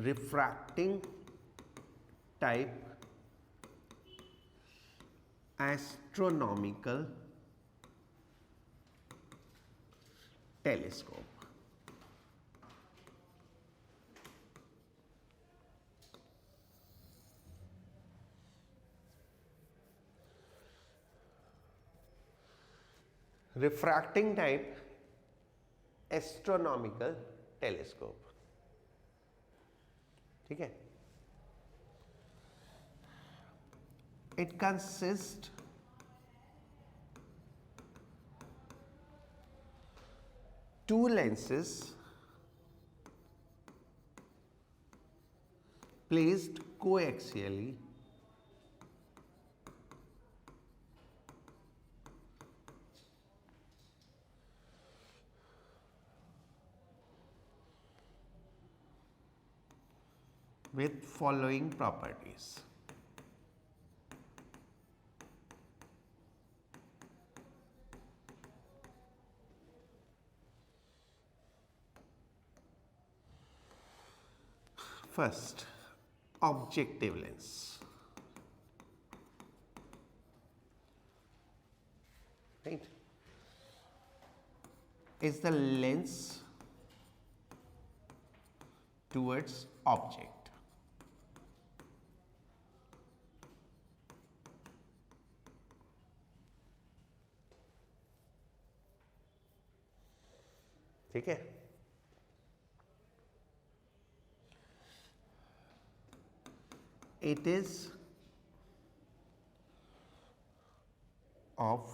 refracting type astronomical telescope. Refracting type astronomical telescope. ठीक है. It consists two lenses placed coaxially with following properties. First, objective lens. Right? Is the lens towards object. ठीक है. It is of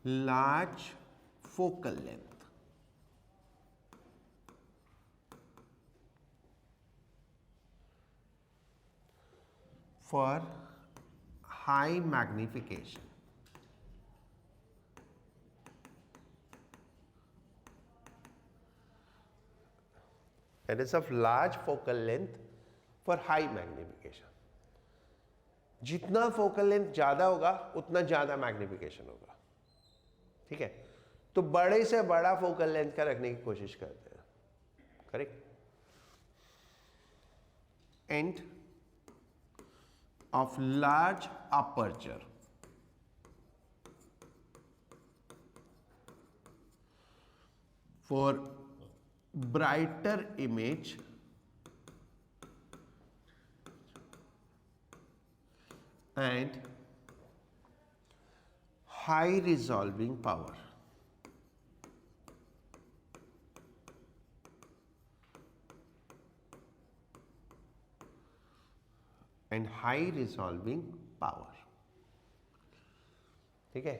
large focal length. For high magnification. It is of large focal length for high magnification. जितना focal length ज्यादा होगा उतना ज्यादा magnification होगा. ठीक है. तो बड़े से बड़ा फोकल लेंथ का रखने की कोशिश करते हैं. Correct. End of large aperture for brighter image and high resolving power. And high resolving power. ठीक है.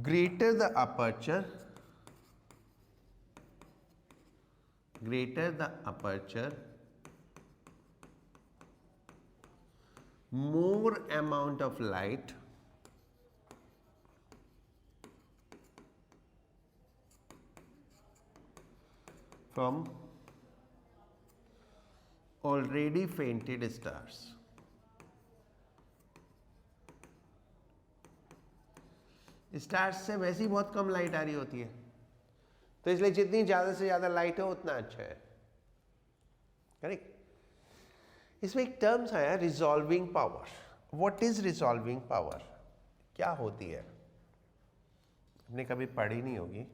Greater the aperture, more amount of light from already fainted stars. Stars से वैसे ही बहुत कम लाइट आ रही होती है, तो इसलिए जितनी ज्यादा से ज्यादा लाइट है उतना अच्छा है. करेक्ट. इसमें एक टर्म्स आया resolving power. What is resolving power? क्या होती है? आपने कभी पढ़ी नहीं होगी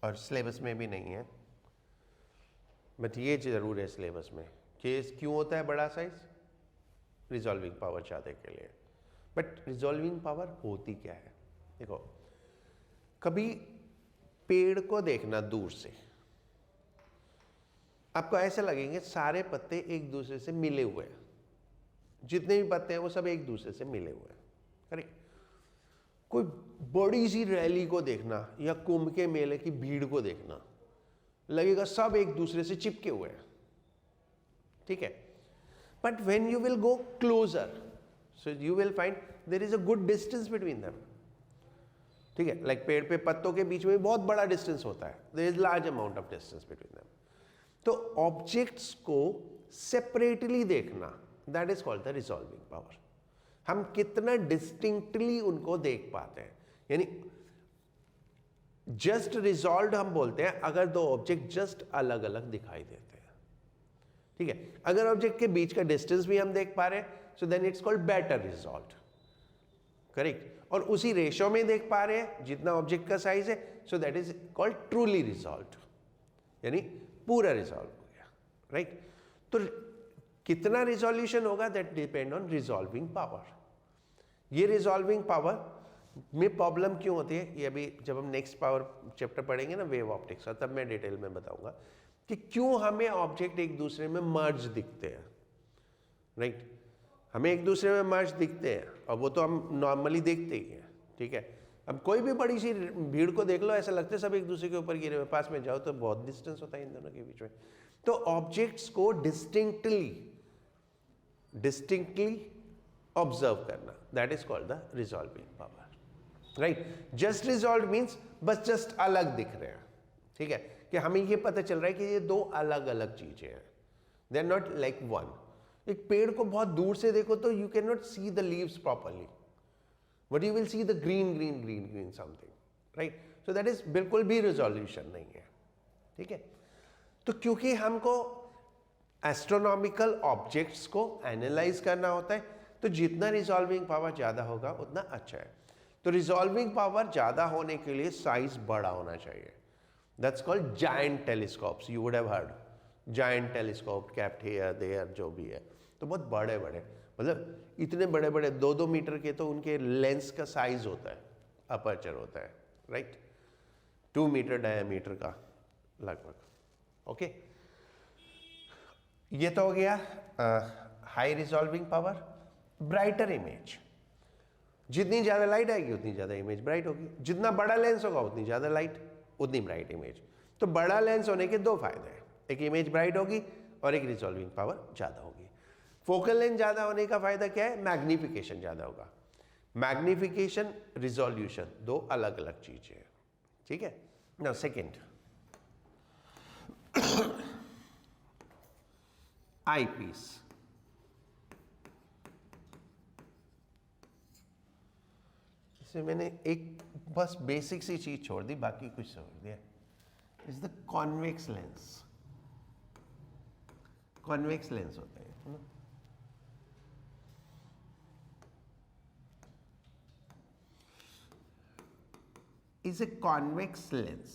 और सिलेबस में भी नहीं है, बट ये जरूर है सिलेबस में कि क्यों होता है बड़ा साइज? रिजॉल्विंग पावर चाहते के लिए. बट रिजॉल्विंग पावर होती क्या है? देखो, कभी पेड़ को देखना दूर से, आपको ऐसा लगेंगे सारे पत्ते एक दूसरे से मिले हुए हैं. जितने भी पत्ते हैं वो सब एक दूसरे से मिले हुए हैं. करेक्ट. कोई बड़ी सी रैली को देखना या कुंभ के मेले की भीड़ को देखना, लगेगा सब एक दूसरे से चिपके हुए हैं. ठीक है. But when you will go closer, so you will find there is a good distance between them. ठीक है. लाइक पेड़ पे पत्तों के बीच में बहुत बड़ा डिस्टेंस होता है. There is large amount of distance between them. तो ऑब्जेक्ट्स को सेपरेटली देखना, that is called the resolving power. हम कितना डिस्टिंक्टली उनको देख पाते हैं. यानी जस्ट रिजॉल्व हम बोलते हैं अगर दो ऑब्जेक्ट जस्ट अलग अलग दिखाई देते हैं, ठीक है। अगर ऑब्जेक्ट के बीच का डिस्टेंस भी हम देख पा रहे हैं, so then it's called better resolve, correct. और उसी रेशो में देख पा रहे हैं जितना ऑब्जेक्ट का साइज है, सो that is called truly resolve, यानी पूरा रिजॉल्व हो गया, राइट। तो कितना रिजोल्यूशन होगा that depend on resolving power. ये रिजॉल्विंग पावर में प्रॉब्लम क्यों होती है, ये अभी जब हम नेक्स्ट पावर चैप्टर पढ़ेंगे ना वेव ऑप्टिक्स का, तब मैं डिटेल में बताऊंगा कि क्यों हमें ऑब्जेक्ट एक दूसरे में मर्ज दिखते हैं, राइट। हमें एक दूसरे में मर्ज दिखते हैं और वो तो हम नॉर्मली देखते ही हैं, ठीक है। अब कोई भी बड़ी सी भीड़ को देख लो, ऐसा लगता है सब एक दूसरे के ऊपर गिरे हुए, पास में जाओ तो बहुत डिस्टेंस होता है इन दोनों के बीच में। तो ऑब्जेक्ट्स को डिस्टिंक्टली ऑब्जर्व करना, that is called the resolving power, right. Just resolve means बस जस्ट अलग दिख रहे हैं, ठीक है, कि हमें ये पता चल रहा है कि ये दो अलग अलग चीजें हैं, they are not like one. एक पेड़ को बहुत दूर से देखो तो you can not see the leaves properly, but you will see the green green green green something, right. So that is बिल्कुल भी रिजोल्यूशन नहीं है, ठीक है। तो क्योंकि हमको एस्ट्रोनॉमिकल ऑब्जेक्ट्स को एनालाइज करना होता है, तो जितना रिजॉल्विंग पावर ज्यादा होगा उतना अच्छा है। तो रिजॉल्विंग पावर ज्यादा होने के लिए साइज बड़ा होना चाहिए, that's called giant telescopes. You would have heard giant telescope, kept here there, जो भी है, तो बहुत बड़े बड़े, मतलब इतने बड़े बड़े 2-2 मीटर के तो उनके लेंस का साइज होता है, अपर्चर होता है, राइट, 2 मीटर डायमीटर का लगभग, ओके। ये तो हो गया high resolving power. Brighter image, जितनी ज्यादा लाइट आएगी उतनी ज्यादा इमेज ब्राइट होगी, जितना बड़ा लेंस होगा उतनी ज्यादा लाइट उतनी ब्राइट इमेज। तो बड़ा लेंस होने के दो फायदे हैं, एक इमेज ब्राइट होगी और एक रिजॉल्विंग पावर ज्यादा होगी। फोकल लेंथ ज्यादा होने का फायदा क्या है, मैग्निफिकेशन ज्यादा होगा। मैग्निफिकेशन, रिजोल्यूशन दो अलग अलग चीजें हैं, ठीक है। नाउ सेकंड, आई पीस। इसमें मैंने एक बस बेसिक सी चीज छोड़ दी, बाकी कुछ छोड़ दिया। Is the convex lens. Convex lens होता है ना, is a convex lens.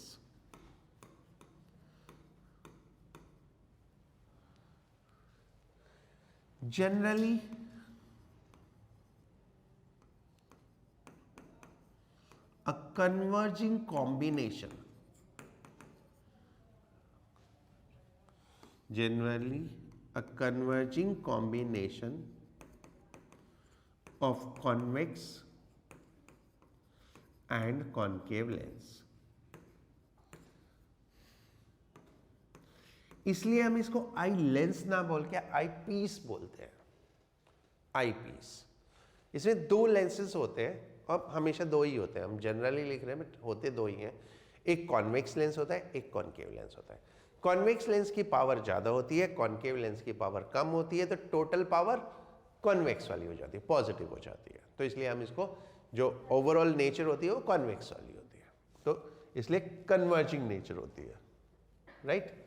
Generally, a converging combination. Generally, a converging combination of convex and concave lens. इसलिए हम इसको आई लेंस ना बोल के आई पीस बोलते हैं, आई पीस। इसमें दो लेंसेज होते हैं और हमेशा दो ही होते हैं, हम जनरली लिख रहे हैं बट होते दो ही हैं। एक कॉन्वेक्स लेंस होता है, एक कॉन्केव लेंस होता है। कॉन्वेक्स लेंस की पावर ज्यादा होती है, कॉन्केव लेंस की पावर कम होती है, तो टोटल पावर कॉन्वेक्स वाली हो जाती है, पॉजिटिव हो जाती है। तो इसलिए हम इसको, जो ओवरऑल नेचर होती है वो कॉन्वेक्स वाली होती है, तो इसलिए कन्वर्जिंग नेचर होती है, राइट।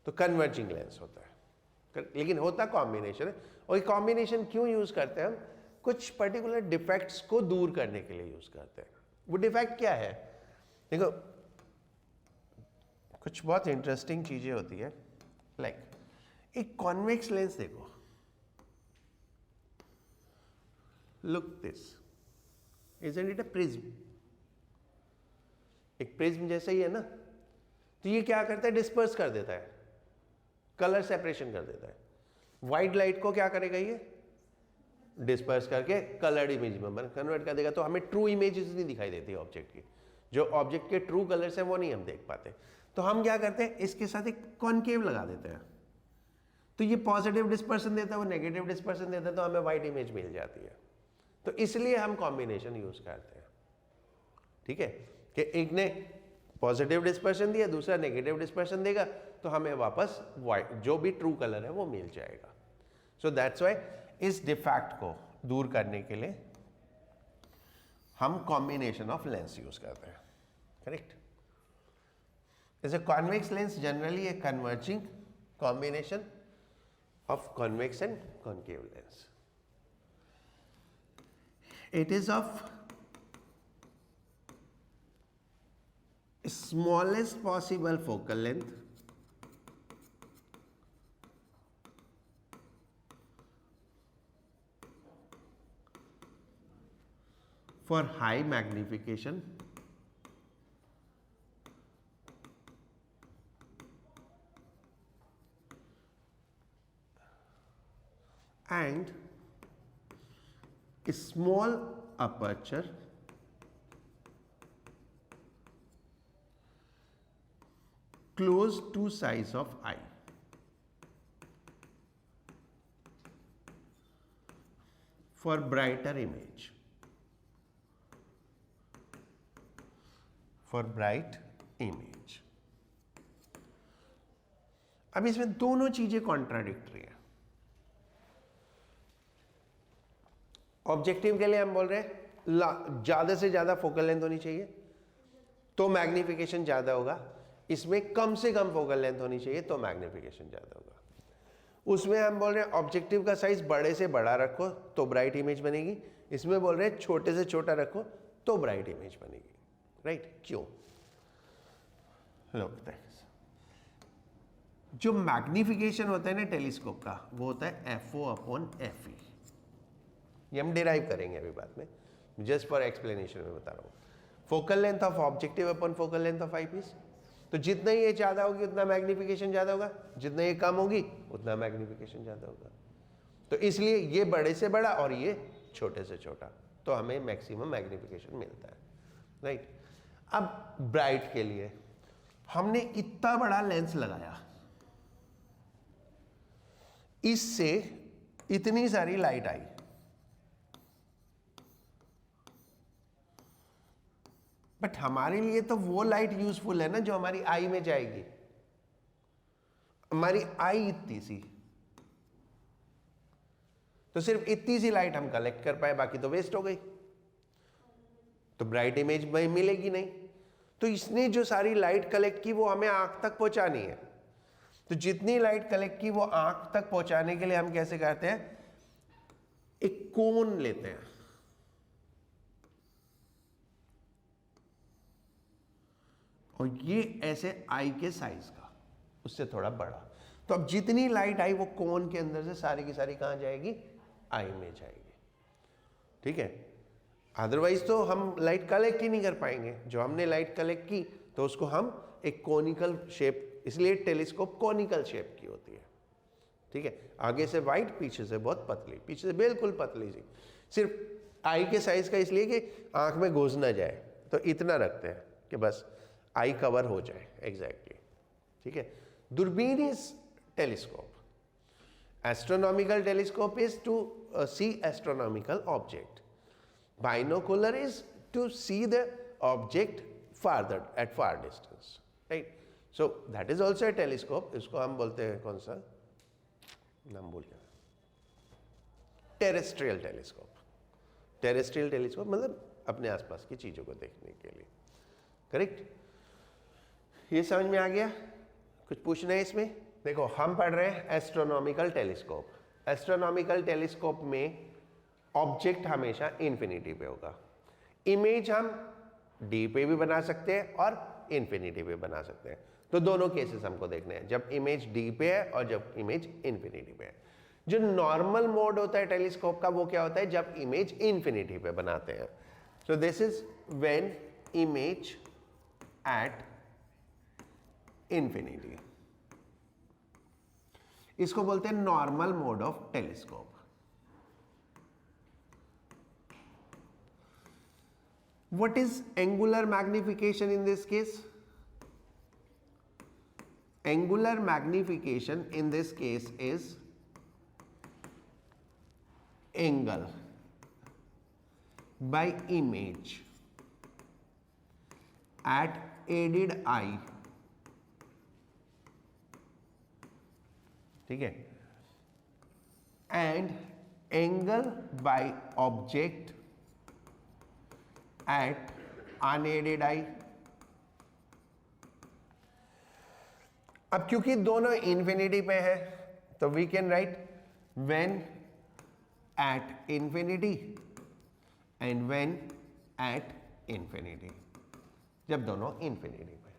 तो कन्वर्जिंग लेंस होता है, लेकिन होता कॉम्बिनेशन है। और ये कॉम्बिनेशन क्यों यूज करते हैं हम, कुछ पर्टिकुलर डिफेक्ट्स को दूर करने के लिए यूज करते हैं। वो डिफेक्ट क्या है, देखो कुछ बहुत इंटरेस्टिंग चीजें होती है, लाइक एक कॉन्वेक्स लेंस देखो, look this, isn't it a prism? एक प्रिज्म जैसा ही है ना। तो ये क्या करता है, डिस्पर्स कर देता है, कलर सेपरेशन कर देता है। व्हाइट लाइट को क्या करेगा, ये डिस्पर्स करके कलर्ड इमेज में कन्वर्ट कर देगा। तो हमें ट्रू इमेजेस नहीं दिखाई देती ऑब्जेक्ट की, जो ऑब्जेक्ट के ट्रू कलर्स हैं वो नहीं हम देख पाते। तो हम क्या करते हैं, इसके साथ एक कॉन्केव लगा देते हैं, तो ये पॉजिटिव डिस्पर्सन देता है, वो नेगेटिव डिस्पर्सन देता है, तो हमें व्हाइट इमेज मिल जाती है। तो इसलिए हम कॉम्बिनेशन यूज करते हैं, ठीक है, कि एक ने पॉजिटिव डिस्पर्शन दिया, दूसरा नेगेटिव डिस्पर्शन देगा, तो हमें वापस व्हाइट जो भी ट्रू कलर है वो मिल जाएगा। सो दैट्स व्हाई इस डिफेक्ट को दूर करने के लिए हम कॉम्बिनेशन ऑफ लेंस यूज करते हैं, correct. is a convex lens generally a converging combination of convex and concave lens. It is of smallest possible focal length for high magnification and a small aperture close to size of eye. For brighter image. For bright image. अब इसमें दोनों चीजें contradictory है. Objective के लिए हम बोल रहे हैं ज्यादा से ज्यादा फोकल लेंथ होनी चाहिए तो मैग्निफिकेशन ज्यादा होगा. इसमें कम से कम फोकल लेंथ होनी चाहिए तो मैग्निफिकेशन ज्यादा होगा. उसमें हम बोल रहे हैं ऑब्जेक्टिव का साइज बड़े से बड़ा रखो तो ब्राइट इमेज बनेगी. इसमें बोल रहे हैं छोटे से छोटा रखो तो ब्राइट इमेज बनेगी. राइट? क्यों? लगता है जो मैग्निफिकेशन होता है ना टेलीस्कोप का वो होता है FO/FE. ये हम डिराइव करेंगे अभी बाद में, जस्ट फॉर एक्सप्लेनेशन में बता रहा हूँ. Focal length of objective upon focal length of eyepiece. तो जितना ये ज्यादा होगी उतना मैग्निफिकेशन ज्यादा होगा, जितना ये कम होगी उतना मैग्निफिकेशन ज्यादा होगा. तो इसलिए ये बड़े से बड़ा और ये छोटे से छोटा तो हमें मैक्सिमम मैग्निफिकेशन मिलता है. राइट? अब ब्राइट के लिए हमने इतना बड़ा लेंस लगाया, इससे इतनी सारी लाइट आई, बट हमारे लिए तो वो लाइट यूजफुल है ना जो हमारी आई में जाएगी. हमारी आई इतनी सी, तो सिर्फ इतनी सी लाइट हम कलेक्ट कर पाए, बाकी तो वेस्ट हो गई, तो ब्राइट इमेज में मिलेगी नहीं. तो इसने जो सारी लाइट कलेक्ट की वो हमें आंख तक पहुंचानी है. तो जितनी लाइट कलेक्ट की वो आंख तक पहुंचाने के लिए हम कैसे करते हैं, एक कोन लेते हैं. और ये ऐसे आई के साइज का, उससे थोड़ा बड़ा. तो अब जितनी लाइट आई वो कोन के अंदर से सारी की सारी कहां जाएगी, आई में जाएगी. ठीक है? अदरवाइज तो हम लाइट कलेक्ट ही नहीं कर पाएंगे. जो हमने लाइट कलेक्ट की तो उसको हम एक कोनिकल शेप, इसलिए टेलीस्कोप कोनिकल शेप की होती है. ठीक है? आगे से वाइड, पीछे से बहुत पतली, पीछे से बिल्कुल पतली सी, सिर्फ आई के साइज का, इसलिए कि आंख में घुस ना जाए तो इतना रखते हैं कि बस आई कवर हो जाए एग्जैक्टली. ठीक है? दूरबीन is telescope. Astronomical telescope is to see astronomical object. Binocular is to see the object farther at far distance, right? So that is also a telescope. इसको हम बोलते हैं कौन सा नाम बोल गया, टेरेस्ट्रियल टेलीस्कोप. टेरेस्ट्रियल टेलीस्कोप मतलब अपने आसपास की चीजों को देखने के लिए. करेक्ट? ये समझ में आ गया? कुछ पूछना है इसमें? देखो हम पढ़ रहे हैं एस्ट्रोनॉमिकल टेलीस्कोप. एस्ट्रोनॉमिकल टेलीस्कोप में ऑब्जेक्ट हमेशा इन्फिनिटी पे होगा. इमेज हम डी पे भी बना सकते हैं और इन्फिनिटी पे बना सकते हैं. तो दोनों केसेस हमको देखने हैं, जब इमेज डी पे है और जब इमेज इन्फिनिटी पे है. जो नॉर्मल मोड होता है टेलीस्कोप का वो क्या होता है, जब इमेज इन्फिनिटी पे बनाते हैं. So this is when image at infinity. इसको बोलते हैं normal mode of telescope. What is angular magnification in this case? Angular magnification in this case is angle by image at aided eye. ठीक है? And angle by object at unaided eye. अब क्योंकि दोनों infinity पे है तो we can write when at infinity and when at infinity, जब दोनों इंफिनिटी पे है,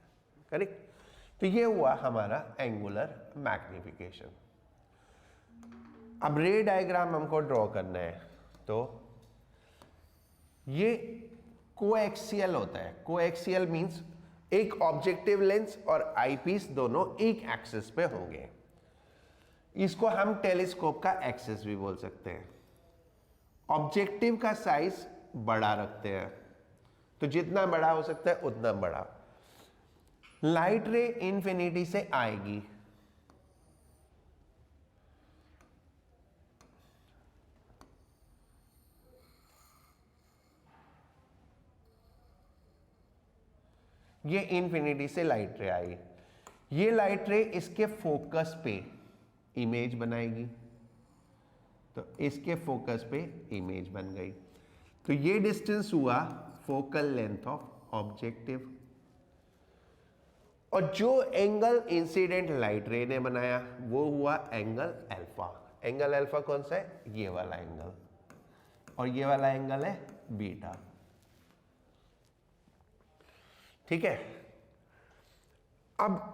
करेक्ट। तो ये हुआ हमारा एंगुलर मैग्निफिकेशन। अब रे डायग्राम हमको ड्रॉ करना है, तो ये कोएक्सियल होता है। कोएक्सियल मींस एक ऑब्जेक्टिव लेंस और आईपीस दोनों एक एक्सिस पे होंगे। इसको हम टेलीस्कोप का एक्सिस भी बोल सकते हैं। ऑब्जेक्टिव का साइज बड़ा रखते हैं, तो जितना बड़ा हो सकता है उतना बड़ा। लाइट रे इंफिनिटी से आएगी, ये इंफिनिटी से लाइट रे आई, ये लाइट रे इसके फोकस पे इमेज बनाएगी, तो इसके फोकस पे इमेज बन गई। तो ये डिस्टेंस हुआ फोकल लेंथ ऑफ ऑब्जेक्टिव, और जो एंगल इंसिडेंट लाइट रे ने बनाया वो हुआ एंगल अल्फा। एंगल अल्फा कौन सा है? ये वाला एंगल, और ये वाला एंगल है बीटा, ठीक है। अब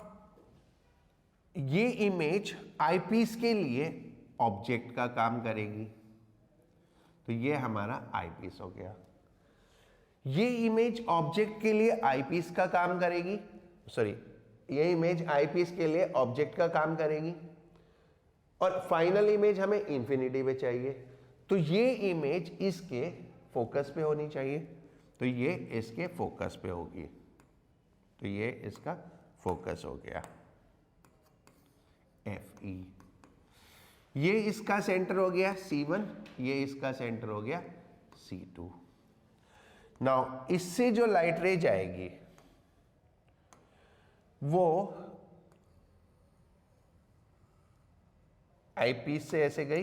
ये इमेज आईपीस के लिए ऑब्जेक्ट का काम करेगी, तो ये हमारा आईपीस हो गया। ये इमेज ऑब्जेक्ट के लिए आईपीस का काम करेगी, सॉरी, ये इमेज आईपीस के लिए ऑब्जेक्ट का काम करेगी, और फाइनल इमेज हमें इंफिनिटी पे चाहिए, तो ये इमेज इसके फोकस पे होनी चाहिए, तो ये इसके फोकस पे होगी, तो ये इसका फोकस हो गया FE। ये इसका सेंटर हो गया C1, ये इसका सेंटर हो गया C2। नाउ इससे जो लाइट रे जाएगी वो आईपीस से ऐसे गई,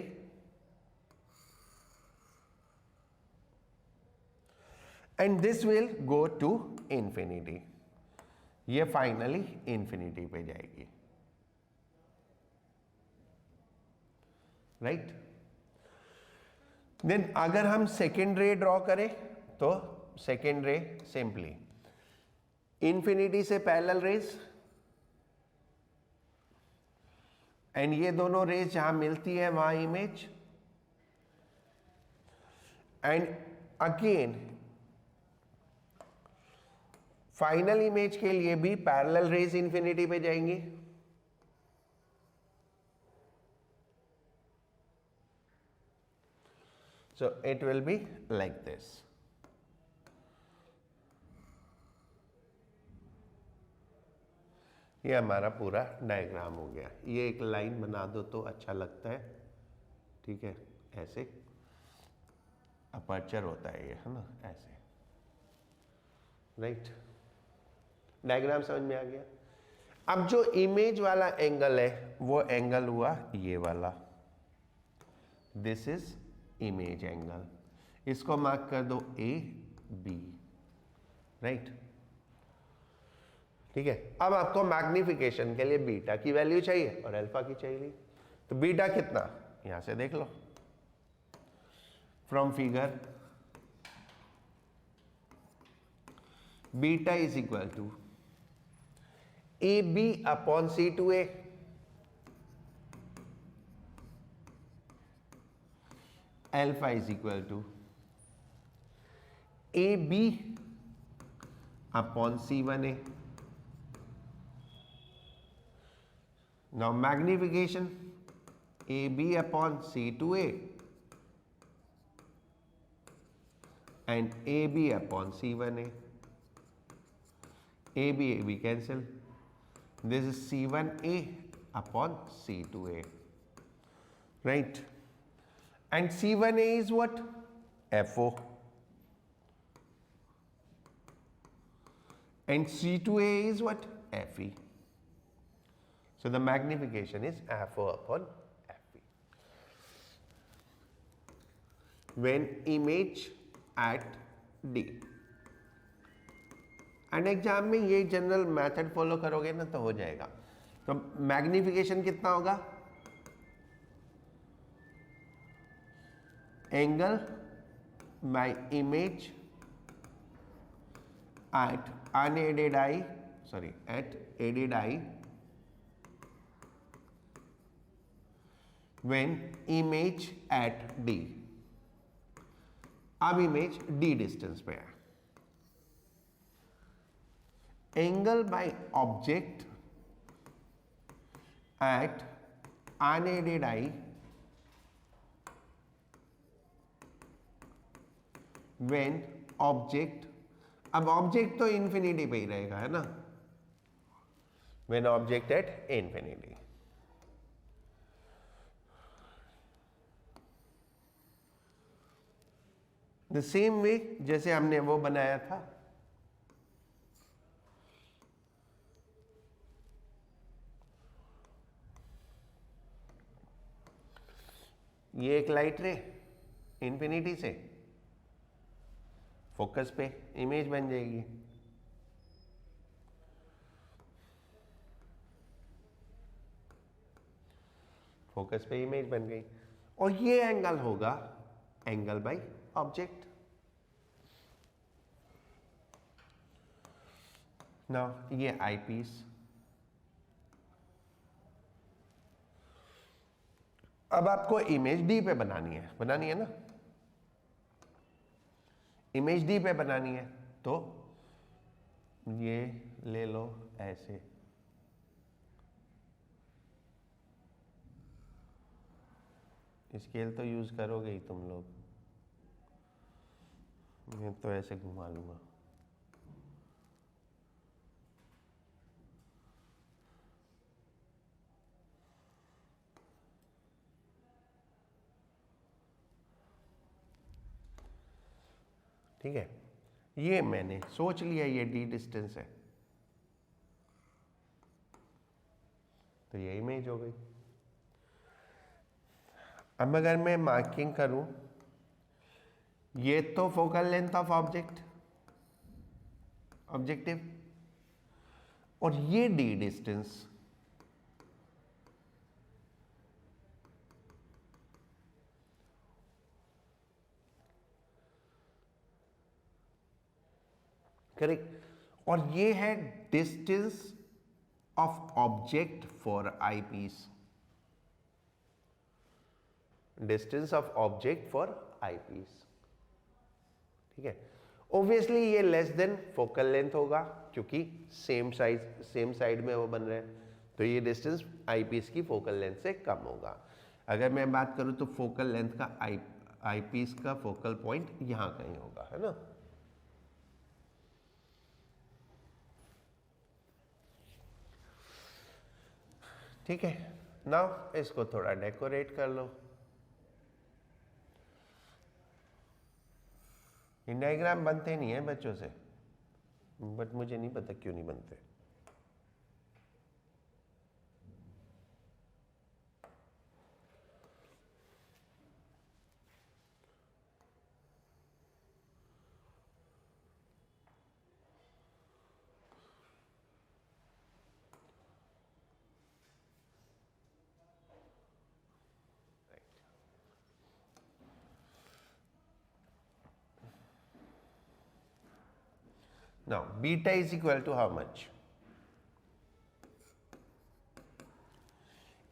and this will go to infinity, ये फाइनली इंफिनिटी पे जाएगी, राइट। देन अगर हम सेकेंड रे ड्रॉ करें तो सेकेंड रे सिंपली इंफिनिटी से पैरेलल रेज, एंड ये दोनों रेज जहां मिलती है वहां image, and again final image के लिए भी पैरेलल रेज इंफिनिटी पे जाएंगी, so it will be like this। ये हमारा पूरा डायग्राम हो गया। ये एक लाइन बना दो तो अच्छा लगता है, ठीक है, ऐसे अपर्चर होता है ये, है ना, ऐसे, राइट। डायग्राम समझ में आ गया। अब जो इमेज वाला एंगल है वो एंगल हुआ ये वाला, दिस इज इमेज एंगल, इसको मार्क कर दो AB, राइट, ठीक है। अब आपको मैग्निफिकेशन के लिए बीटा की वैल्यू चाहिए और अल्फा की चाहिए, तो बीटा कितना, यहां से देख लो from figure, beta is equal to AB upon C2A, alpha is equal to AB upon C1A। Now magnification AB upon C2A and AB upon C1A. AB we cancel. This is C1A upon C2A, right? And C1A is what? FO. And C2A is what? FE. So the magnification is FO upon FE. When image at D. And exam में ये general method follow करोगे ना तो हो जाएगा। तो magnification कितना होगा? Angle by image at unaided eye, sorry, at aided eye when image at D. अब इमेज D डिस्टेंस पे है. Angle by object at unaided eye when object, अब ऑब्जेक्ट तो इंफिनिटी पे ही रहेगा, है ना, when object at infinity. The same way जैसे हमने वो बनाया था, ये एक लाइट रे इंफिनिटी से फोकस पे इमेज बन जाएगी. फोकस पे इमेज बन गई और ये एंगल होगा एंगल बाय ऑब्जेक्ट. नाउ ये आई पीस, अब आपको इमेज डी पे बनानी है ना, इमेज डी पे बनानी है तो ये ले लो ऐसे, स्केल तो यूज करोगे ही तुम लोग, मैं तो ऐसे घुमा लूंगा. ठीक है, ये मैंने सोच लिया ये डी डिस्टेंस है, तो ये इमेज हो गई. अब अगर मैं मार्किंग करूं, ये तो फोकल लेंथ ऑफ ऑब्जेक्टिव, और ये डी डिस्टेंस करेक्ट, और ये है distance of object for eyepiece, distance of object for eyepiece. ठीक है, ऑब्वियसली ये लेस देन फोकल लेंथ होगा क्योंकि सेम साइड में वो बन रहे हैं, तो ये डिस्टेंस आई पीस की फोकल लेंथ से कम होगा. अगर मैं बात करूं तो फोकल लेंथ का आई पीस का फोकल पॉइंट यहां कहीं होगा, है ना. ठीक है, नाउ इसको थोड़ा डेकोरेट कर लो. ये डायग्राम बनते नहीं है बच्चों से, बट मुझे नहीं पता क्यों नहीं बनते. Now beta is equal to how much?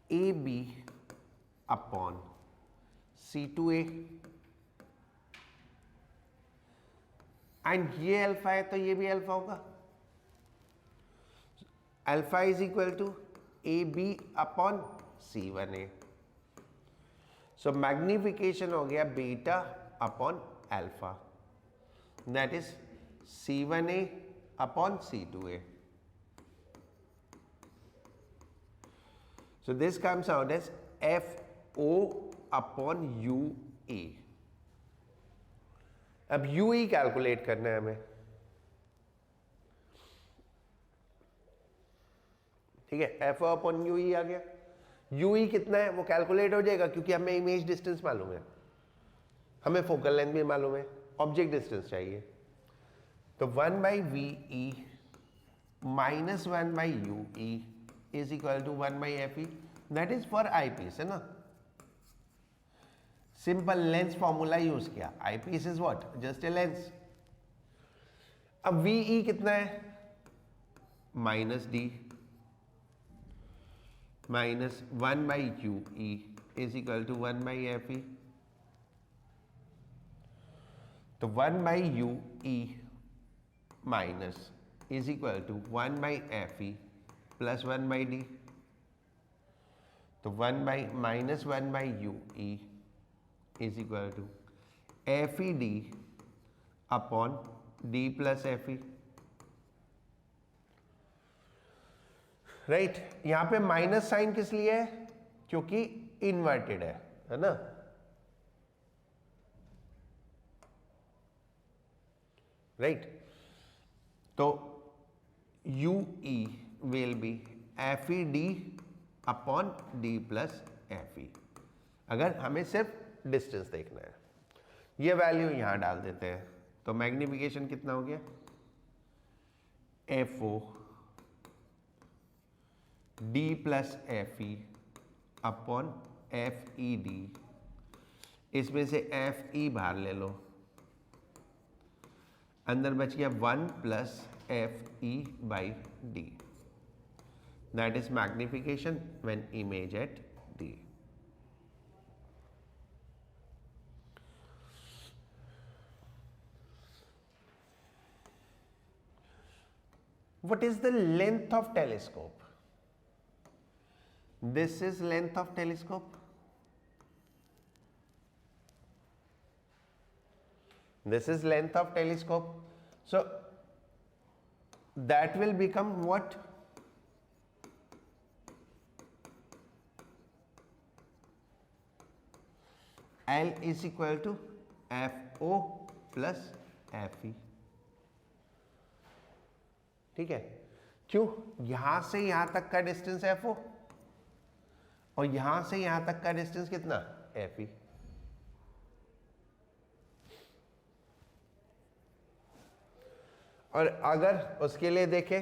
AB upon C2A, and ये अल्फा है तो ये भी अल्फा होगा. Alpha is equal to AB upon C1A. So magnification हो गया beta upon alpha, that is C1A upon C2A. So this comes out as FO upon UE. अब UE calculate करना है हमें. ठीक है, FO upon UE आ गया. UE कितना है वो कैलकुलेट हो जाएगा क्योंकि हमें इमेज डिस्टेंस मालूम है, हमें फोकल लेंथ भी मालूम है, ऑब्जेक्ट डिस्टेंस चाहिए. तो 1 by VE minus 1 by UE is equal to 1 by F E, that is for eyepiece, है ना। सिंपल लेंस फॉर्मूला यूज किया, eyepiece is what, just a lens. अब V कितना है, minus D minus 1 by U E is equal to 1 by F E. तो 1 by U E minus is equal to 1 by F E plus 1 by D. तो 1 by minus 1 by U E is equal to F E D upon D plus F E, right. यहां पे minus sign किस लिए है, क्योंकि inverted है ना। Right, तो you E will be F E D upon D plus F ई, अगर हमें सिर्फ डिस्टेंस देखना है। ये वैल्यू यहां डाल देते हैं, तो मैग्निफिकेशन कितना हो गया, F O D plus F E upon F E D. इसमें से एफ ई बाहर ले लो, अंदर बच गया 1 plus F E by D, that is magnification when image at D. What is the length of telescope? This is length of telescope. This is length of telescope. So that will become what? L is equal to FO plus FE. ठीक है, क्यों, यहां से यहां तक का distance FO और यहां से यहां तक का डिस्टेंस कितना, FE। और अगर उसके लिए देखें,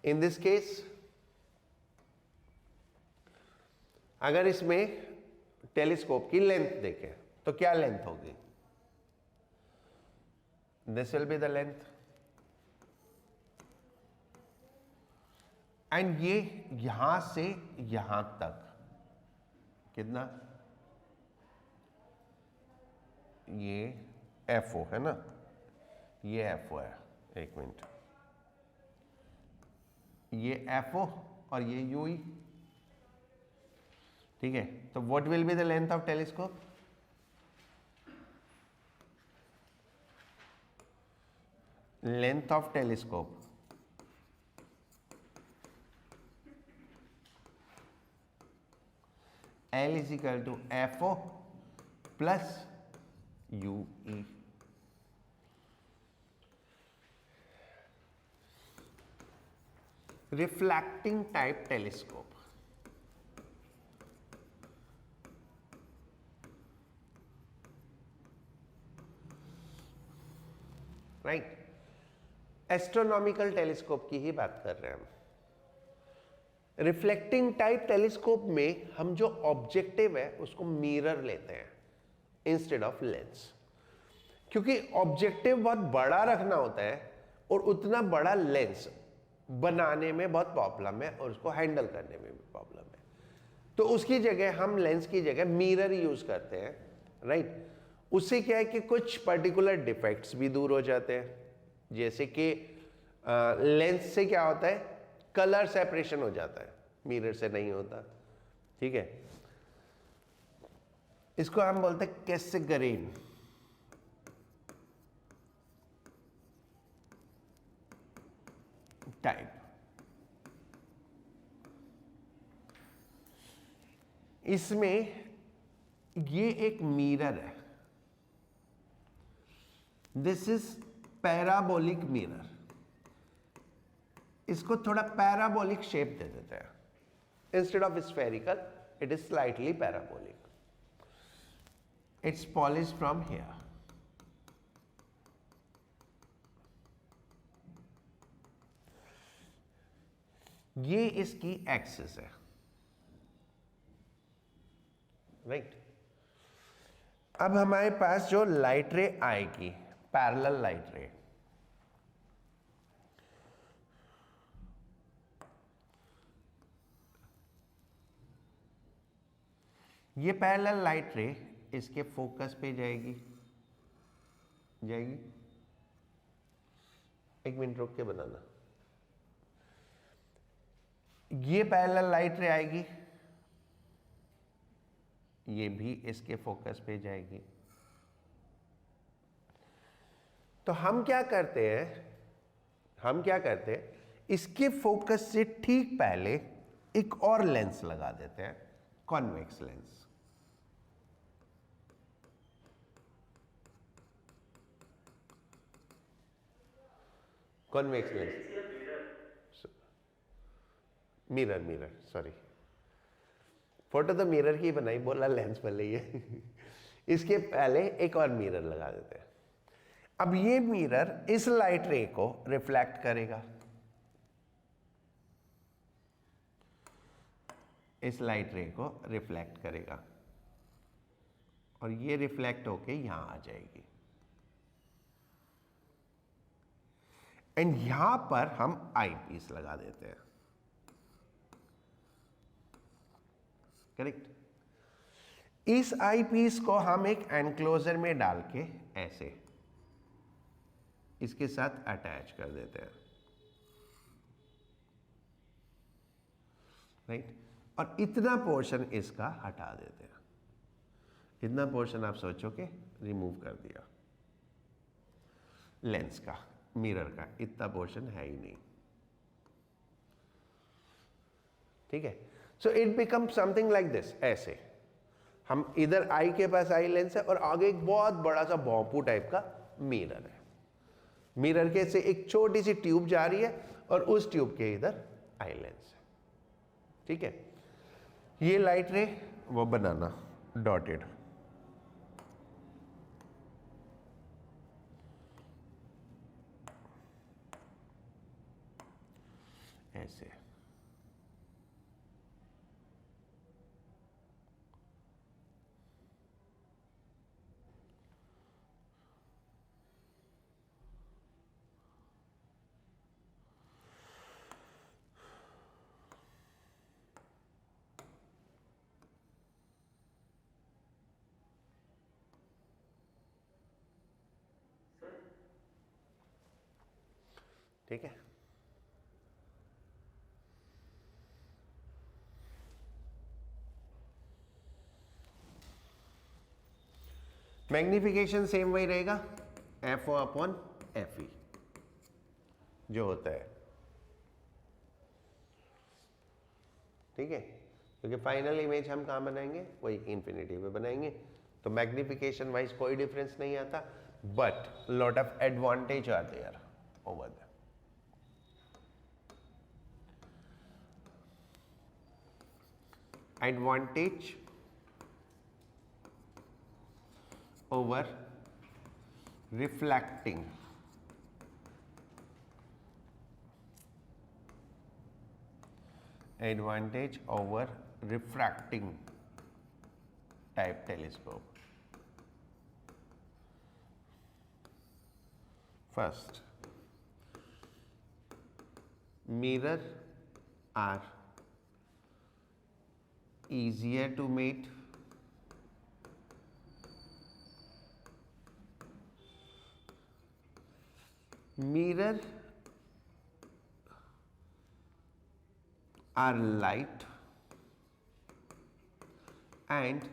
इन दिस केस अगर इसमें टेलीस्कोप की लेंथ देखें तो क्या लेंथ होगी, this will be the length, and ये यहां से यहां तक कितना, ये FO है ना, ये FO है, एक मिनट, ये FO और ये UE, ठीक है। तो what will be the length of telescope, length of telescope L is equal to FO plus UE। Reflecting type telescope, right, astronomical telescope की ही बात कर रहे हैं हम। रिफ्लेक्टिंग टाइप टेलीस्कोप में हम जो ऑब्जेक्टिव है उसको मिरर लेते हैं इंस्टेड ऑफ लेंस, क्योंकि ऑब्जेक्टिव बहुत बड़ा रखना होता है और उतना बड़ा लेंस बनाने में बहुत प्रॉब्लम है और उसको हैंडल करने में भी प्रॉब्लम है। तो उसकी जगह हम लेंस की जगह मिरर यूज करते हैं, राइट। उससे क्या है कि कुछ पर्टिकुलर डिफेक्ट्स भी दूर हो जाते हैं, जैसे कि लेंस से क्या होता है, कलर सेपरेशन हो जाता है, मिरर से नहीं होता, ठीक है। इसको हम बोलते हैं कैसेग्रेन, टाइप। इसमें ये एक मिरर है, दिस इज पैराबोलिक मिरर, इसको थोड़ा पैराबोलिक शेप दे देते हैं, instead of spherical it is slightly parabolic, it's polish from here. ये इसकी एक्सिस है, राइट। अब हमारे पास जो लाइट रे आएगी, पैरेलल लाइट रे, ये पैरेलल लाइट रे इसके फोकस पे जाएगी, एक मिनट रुक के बनाना। ये पैरेलल लाइट रे आएगी, ये भी इसके फोकस पे जाएगी। तो हम क्या करते हैं, इसके फोकस से ठीक पहले एक और लेंस लगा देते हैं, convex lens. Convex lens, mirror, sorry, photo तो मिरर की बनाई, बोला लेंस पहले ये इसके पहले एक और मिरर लगा देते हैं। अब ये मिरर इस लाइट रे को रिफ्लेक्ट करेगा, इस लाइट रे को रिफ्लेक्ट करेगा, और ये रिफ्लेक्ट होके यहां आ जाएगी। एंड यहां पर हम आई पीस लगा देते हैं, करेक्ट। इस आई पीस को हम एक एनक्लोजर में डाल के ऐसे इसके साथ अटैच कर देते हैं, राइट। और इतना पोर्शन इसका हटा देते हैं, इतना पोर्शन आप सोचो कि रिमूव कर दिया लेंस का, मिरर का, इतना पोर्शन है ही नहीं, ठीक है। So it become something like this, ऐसे हम इधर आई के पास आई लेंस है और आगे एक बहुत बड़ा सा बॉम्बू टाइप का मिरर है, मिरर के से एक छोटी सी ट्यूब जा रही है और उस ट्यूब के इधर आई लेंस है, ठीक है। ये लाइट रे वो बनाना डॉटेड, ऐसे, ठीक है। मैग्निफिकेशन सेम वही रहेगा, F O upon F E जो होता है, ठीक है। क्योंकि फाइनल इमेज हम कहाँ बनाएंगे, वही इन्फिनिटी पे बनाएंगे, तो मैग्निफिकेशन वाइज कोई डिफरेंस नहीं आता, but lot of advantage are there over that. Advantage over reflecting, advantage over refracting type telescope. First, mirror are easier to make, mirror are light and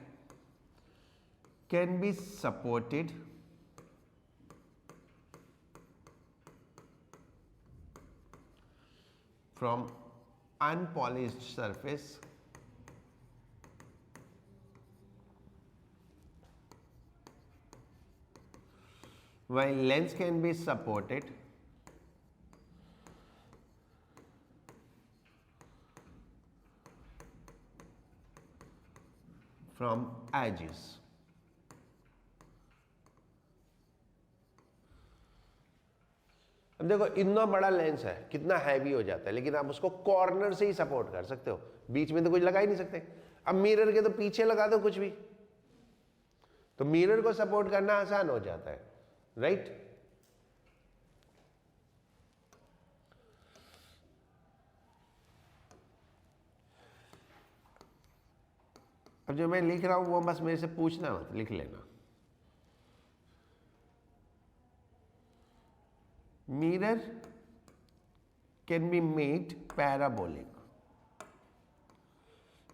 can be supported from unpolished surface while lens can be supported from edges. अब देखो इतना बड़ा lens है, कितना heavy हो जाता है, लेकिन आप उसको कॉर्नर से ही सपोर्ट कर सकते हो, बीच में तो कुछ लगा ही नहीं सकते। अब मिरर के तो पीछे लगा दो कुछ भी, तो मिरर को सपोर्ट करना आसान हो जाता है, राइट। अब जो मैं लिख रहा हूं वो बस मेरे से पूछना मत, लिख लेना। Mirror can be made parabolic,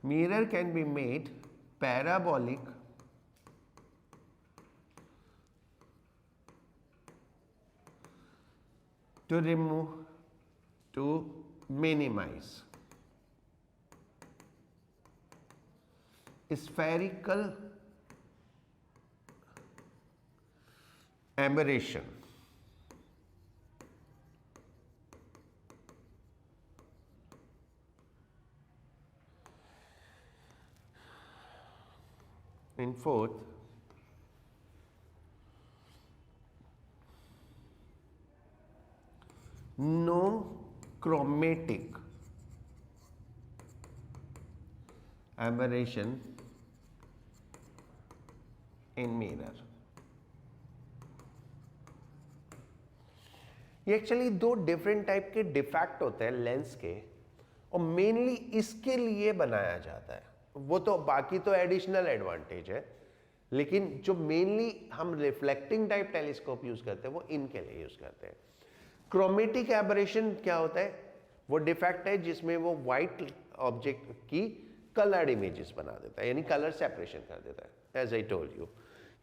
mirror can be made parabolic to remove, to minimize spherical aberration. In fourth, no chromatic aberration in mirror. ये एक्चुअली दो डिफरेंट टाइप के डिफेक्ट होते हैं लेंस के, और मेनली इसके लिए बनाया जाता है। वो तो बाकी तो एडिशनल एडवांटेज है, लेकिन जो मेनली हम रिफ्लेक्टिंग टाइप टेलीस्कोप यूज करते हैं वो इनके लिए यूज करते हैं। क्रोमेटिक एबरेशन क्या होता है? वो डिफेक्ट है जिसमें वो व्हाइट ऑब्जेक्ट की कलर्ड इमेजेस बना देता है, यानी कलर सेपरेशन कर देता है, एज आई टोल्ड यू।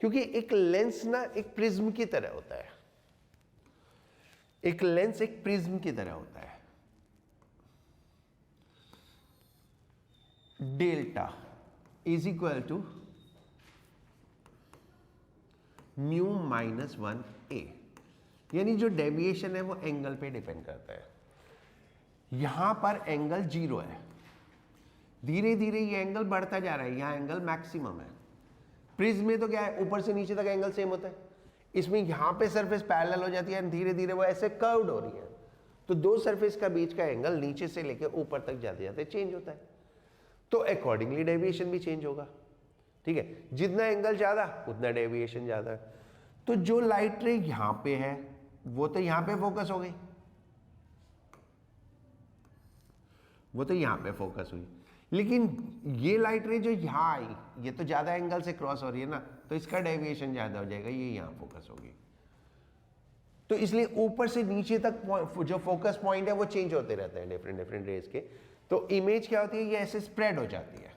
क्योंकि एक लेंस ना एक प्रिज्म की तरह होता है, एक लेंस एक प्रिज्म की तरह होता है। Delta is equal to mu minus 1a, यानी जो डेविएशन है वो एंगल पे डिपेंड करता है। यहां पर एंगल 0 है, धीरे धीरे ये एंगल बढ़ता जा रहा है, यहां एंगल मैक्सिमम है। प्रिज्म में तो क्या है, ऊपर से नीचे तक एंगल सेम होता है, इसमें यहां पे सरफेस पैरेलल हो जाती है, धीरे धीरे वो ऐसे कर्व्ड हो रही है, तो दो सरफेस का बीच का एंगल नीचे से लेकर ऊपर तक जाते जाते चेंज होता है, तो अकॉर्डिंगली डेविएशन भी चेंज होगा। ठीक है, जितना एंगल ज्यादा उतना डेविएशन ज्यादा है। तो जो लाइट रे यहां पे है वो तो यहां पे फोकस हो गई, वो तो यहां पे फोकस हुई, लेकिन ये लाइट रे जो यहां आई ये तो ज्यादा एंगल से क्रॉस हो रही है ना, तो इसका डेविएशन ज्यादा हो जाएगा, ये यहां फोकस होगी। तो इसलिए ऊपर से नीचे तक जो फोकस पॉइंट है वो चेंज होते रहते हैं डिफरेंट डिफरेंट रेज के, तो इमेज क्या होती है, ये ऐसे स्प्रेड हो जाती है।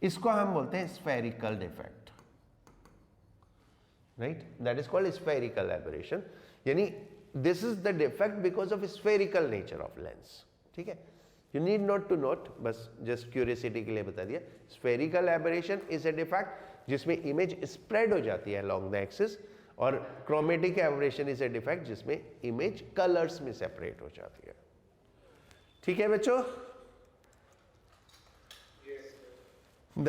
इसको हम बोलते हैं spherical defect, right, that is called spherical aberration, यानी this is the defect because of spherical nature of lens. ठीक है, you need not to note, बस जस्ट क्यूरियोसिटी के लिए बता दिया। Spherical aberration is a defect जिसमें इमेज स्प्रेड हो जाती है अलोंग द एक्सिस, और chromatic aberration is a defect जिसमें इमेज कलर्स में सेपरेट हो जाती है। ठीक है बच्चों।